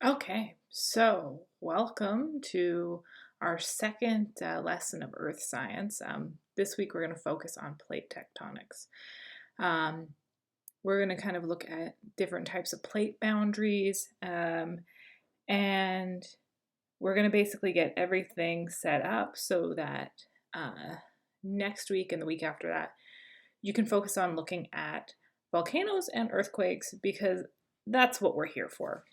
Okay, so welcome to our second lesson of Earth science. This week we're going to focus on plate tectonics. Um, we're going to kind of look at different types of plate boundaries, and we're going to basically get everything set up so that next week and the week after that, you can focus on looking at volcanoes and earthquakes because that's what we're here for.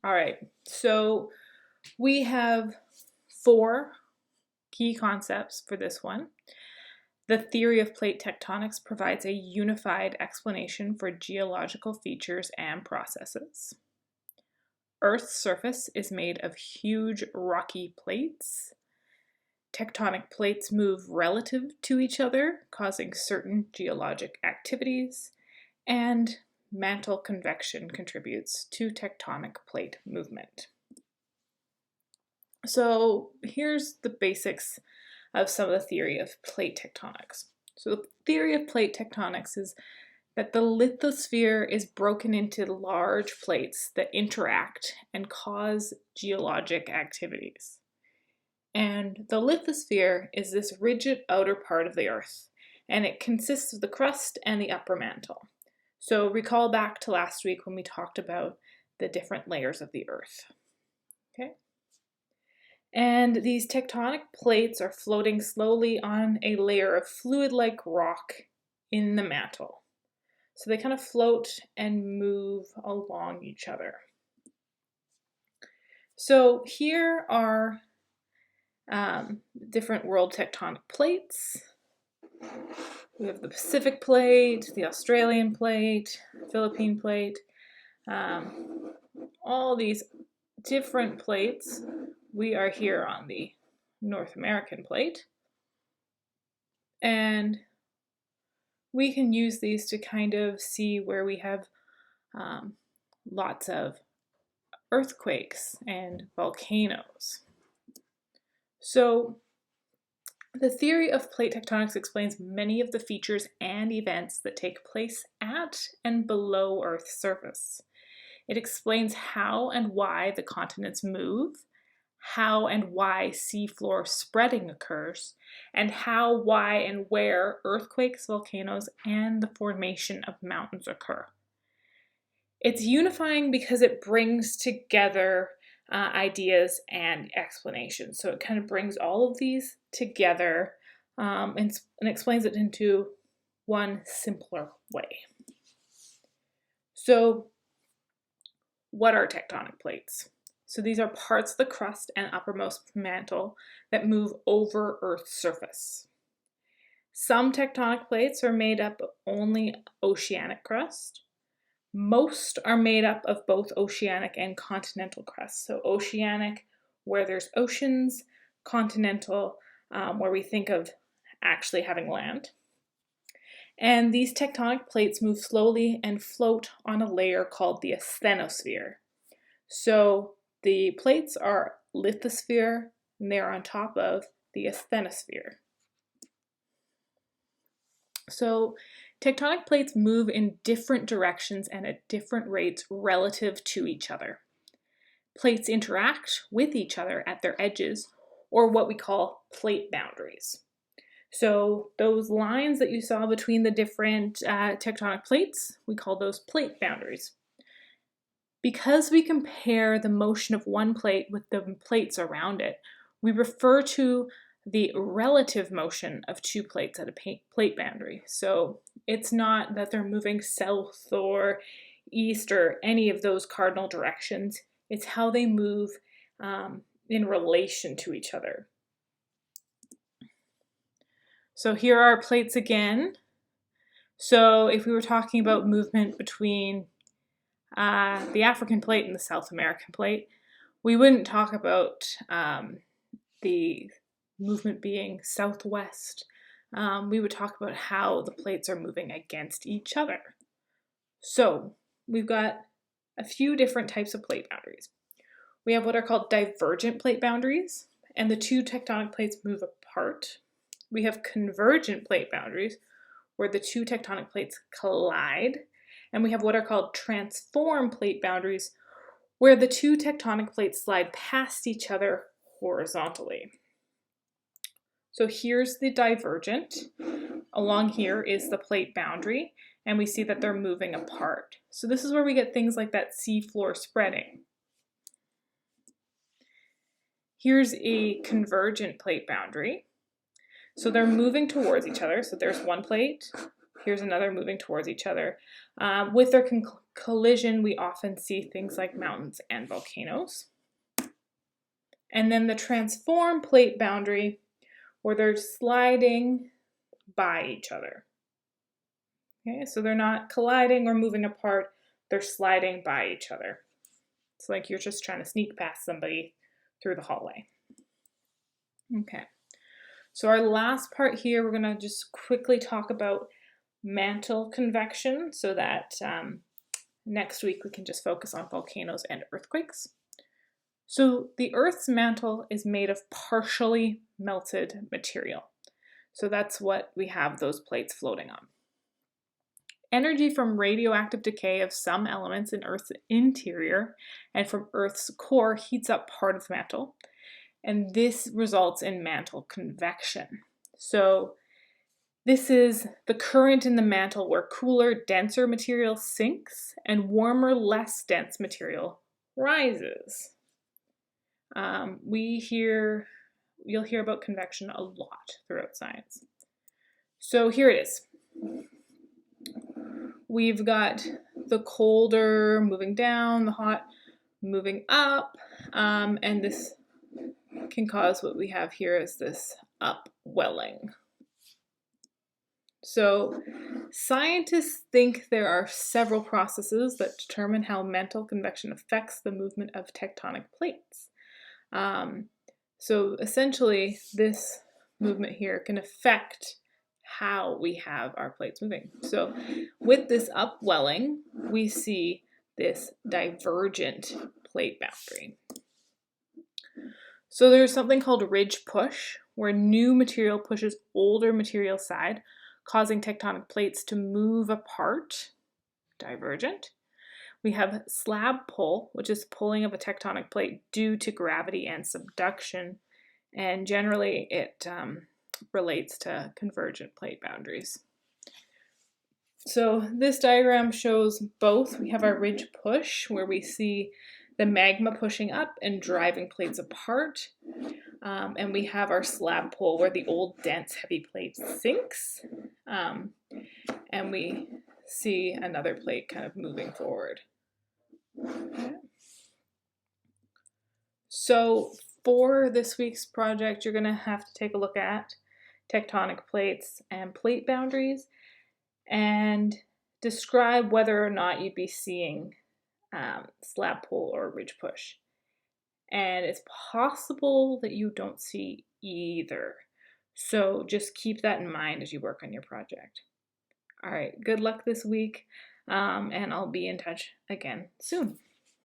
All right, so we have four key concepts for this one. The theory of plate tectonics provides a unified explanation for geological features and processes. Earth's surface is made of huge rocky plates. Tectonic plates move relative to each other, causing certain geologic activities, and mantle convection contributes to tectonic plate movement. So here's the basics of some of the theory of plate tectonics. So the theory of plate tectonics is that the lithosphere is broken into large plates that interact and cause geologic activities. And the lithosphere is this rigid outer part of the Earth, and it consists of the crust and the upper mantle. So recall back to last week when we talked about the different layers of the Earth. Okay? And these tectonic plates are floating slowly on a layer of fluid-like rock in the mantle. So they kind of float and move along each other. So here are different world tectonic plates. We have the Pacific plate, the Australian plate, Philippine plate, all these different plates. We are here on the North American plate. And we can use these to kind of see where we have lots of earthquakes and volcanoes. So the theory of plate tectonics explains many of the features and events that take place at and below Earth's surface. It explains how and why the continents move, how and why seafloor spreading occurs, and how, why, and where earthquakes, volcanoes, and the formation of mountains occur. It's unifying because it brings together ideas and explanations. So it kind of brings all of these together and explains it into one simpler way. So what are tectonic plates? So these are parts of the crust and uppermost mantle that move over Earth's surface. Some tectonic plates are made up of only oceanic crust. Most are made up of both oceanic and continental crust. So oceanic, where there's oceans, continental, where we think of actually having land. And these tectonic plates move slowly and float on a layer called the asthenosphere. So the plates are lithosphere, and they're on top of the asthenosphere. So tectonic plates move in different directions and at different rates relative to each other. Plates interact with each other at their edges, or what we call plate boundaries. So those lines that you saw between the different tectonic plates, we call those plate boundaries. Because we compare the motion of one plate with the plates around it, we refer to the relative motion of two plates at a plate boundary. So it's not that they're moving south or east or any of those cardinal directions. It's how they move in relation to each other. So here are our plates again. So if we were talking about movement between the African plate and the South American plate, we wouldn't talk about the movement being southwest. We would talk about how the plates are moving against each other. So we've got a few different types of plate boundaries. We have what are called divergent plate boundaries, and the two tectonic plates move apart. We have convergent plate boundaries, where the two tectonic plates collide. And we have what are called transform plate boundaries, where the two tectonic plates slide past each other horizontally. So here's the divergent. Along here is the plate boundary, and we see that they're moving apart. So this is where we get things like that seafloor spreading. Here's a convergent plate boundary. So they're moving towards each other. So there's one plate, here's another moving towards each other. With their collision, we often see things like mountains and volcanoes. And then the transform plate boundary, where they're sliding by each other. Okay, so they're not colliding or moving apart, they're sliding by each other. It's like you're just trying to sneak past somebody through the hallway. Okay, so our last part here, we're gonna just quickly talk about mantle convection so that next week we can just focus on volcanoes and earthquakes. So the Earth's mantle is made of partially melted material. So that's what we have those plates floating on. Energy from radioactive decay of some elements in Earth's interior and from Earth's core heats up part of the mantle, and this results in mantle convection. So this is the current in the mantle where cooler, denser material sinks and warmer, less dense material rises. You'll hear about convection a lot throughout science. So here it is. We've got the colder moving down, the hot moving up, and this can cause what we have here is this upwelling. So scientists think there are several processes that determine how mantle convection affects the movement of tectonic plates. So essentially, this movement here can affect how we have our plates moving. So with this upwelling, we see this divergent plate boundary. So there's something called ridge push, where new material pushes older material aside, causing tectonic plates to move apart, divergent. We have slab pull, which is pulling of a tectonic plate due to gravity and subduction, and generally it relates to convergent plate boundaries. So this diagram shows both. We have our ridge push, where we see the magma pushing up and driving plates apart, and we have our slab pull, where the old dense heavy plate sinks, and we see another plate kind of moving forward. Okay. So for this week's project, you're going to have to take a look at tectonic plates and plate boundaries and describe whether or not you'd be seeing slab pull or ridge push. And it's possible that you don't see either. So just keep that in mind as you work on your project. All right, good luck this week, and I'll be in touch again soon.